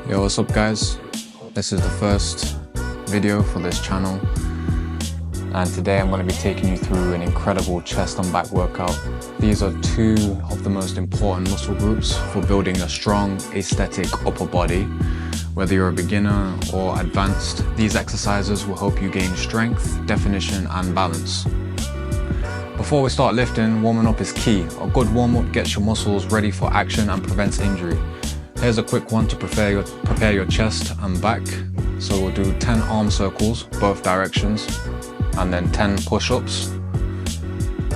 Yo, what's up guys? This is the first video for this channel, and today I'm going to be taking you through an incredible chest and back workout. These are two of the most important muscle groups for building a strong, aesthetic upper body. Whether you're a beginner or advanced, these exercises will help you gain strength, definition and balance. Before we start lifting, warming up is key. A good warm-up gets your muscles ready for action and prevents injury. Here's a quick one to prepare your chest and back. So we'll do 10 arm circles, both directions, and then 10 push-ups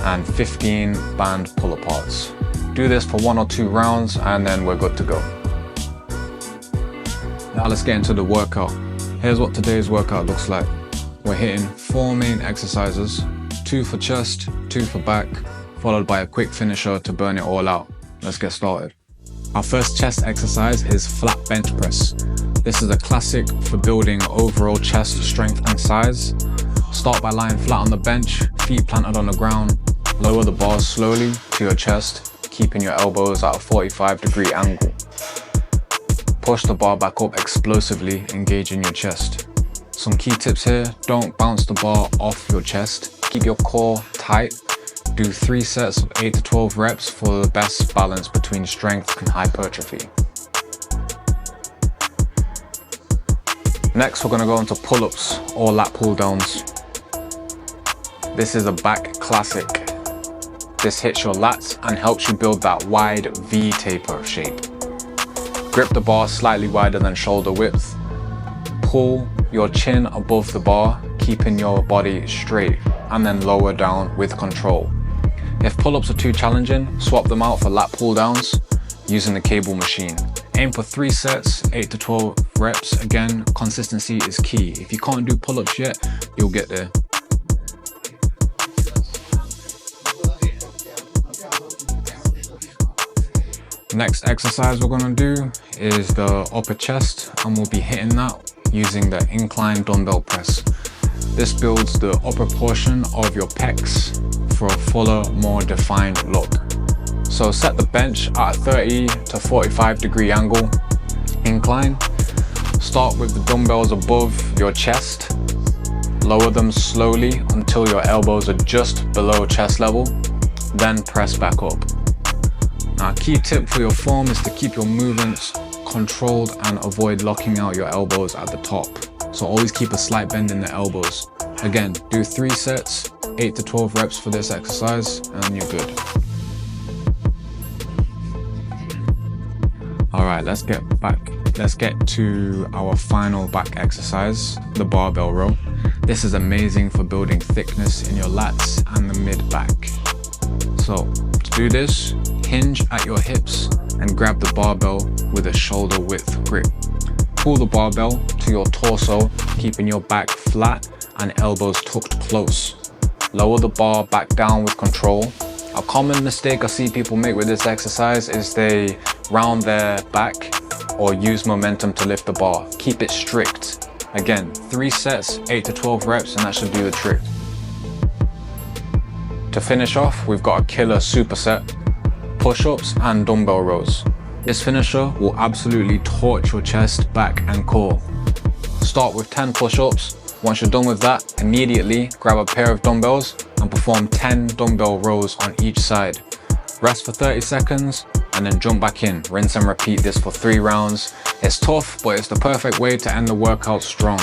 and 15 band pull-aparts. Do this for 1 or 2 rounds and then we're good to go. Now let's get into the workout. Here's what today's workout looks like. We're hitting 4 main exercises, 2 for chest, 2 for back, followed by a quick finisher to burn it all out. Let's get started. Our first chest exercise is flat bench press. This is a classic for building overall chest strength and size. Start by lying flat on the bench, feet planted on the ground. Lower the bars slowly to your chest, keeping your elbows at a 45-degree angle. Push the bar back up explosively, engaging your chest. Some key tips here: don't bounce the bar off your chest. Keep your core tight. Do 3 sets of 8 to 12 reps for the best balance between strength and hypertrophy. Next, we're going to go into pull-ups or lat pull-downs. This is a back classic. This hits your lats and helps you build that wide V taper shape. Grip the bar slightly wider than shoulder width. Pull your chin above the bar, keeping your body straight, and then lower down with control. If pull-ups are too challenging, swap them out for lat pull-downs using the cable machine. Aim for 3 sets, 8 to 12 reps. Again, consistency is key. If you can't do pull-ups yet, you'll get there. Next exercise we're going to do is the upper chest, and we'll be hitting that using the Incline Dumbbell Press. This builds the upper portion of your pecs for a fuller, more defined look. So set the bench at a 30 to 45-degree angle, incline. Start with the dumbbells above your chest. Lower them slowly until your elbows are just below chest level, then press back up. Now, a key tip for your form is to keep your movements controlled and avoid locking out your elbows at the top. So always keep a slight bend in the elbows. Again, do 3 sets, 8 to 12 reps for this exercise, and you're good. Alright, let's get to our final back exercise, the barbell row. This is amazing for building thickness in your lats and the mid-back. So, to do this, hinge at your hips and grab the barbell with a shoulder width grip. Pull the barbell to your torso, keeping your back flat and elbows tucked close. Lower the bar back down with control. A common mistake I see people make with this exercise is they round their back or use momentum to lift the bar. Keep it strict. Again, 3 sets, 8 to 12 reps, and that should do the trick. To finish off, we've got a killer superset, push-ups and dumbbell rows. This finisher will absolutely torch your chest, back and core. Start with 10 push-ups. Once you're done with that, immediately grab a pair of dumbbells and perform 10 dumbbell rows on each side. Rest for 30 seconds and then jump back in. Rinse and repeat this for 3 rounds. It's tough, but it's the perfect way to end the workout strong.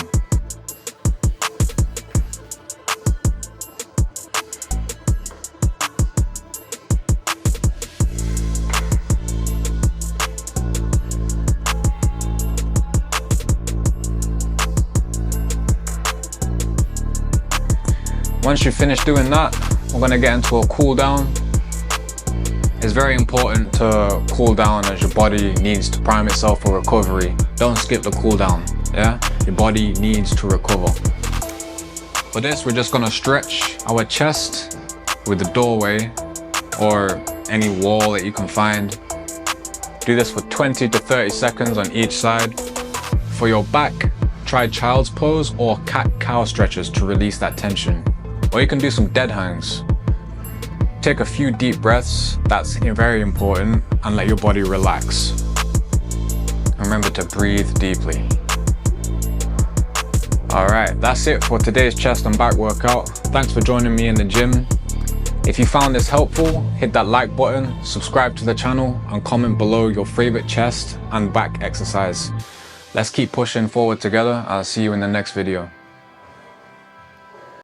Once you finish doing that, we're going to get into a cool down. It's very important to cool down as your body needs to prime itself for recovery. Don't skip the cool down, yeah? Your body needs to recover. For this, we're just going to stretch our chest with the doorway or any wall that you can find. Do this for 20 to 30 seconds on each side. For your back, try child's pose or cat-cow stretches to release that tension. Or you can do some dead hangs. Take a few deep breaths, that's very important, and let your body relax. Remember to breathe deeply. Alright, that's it for today's chest and back workout. Thanks for joining me in the gym. If you found this helpful, hit that like button, subscribe to the channel, and comment below your favorite chest and back exercise. Let's keep pushing forward together. I'll see you in the next video.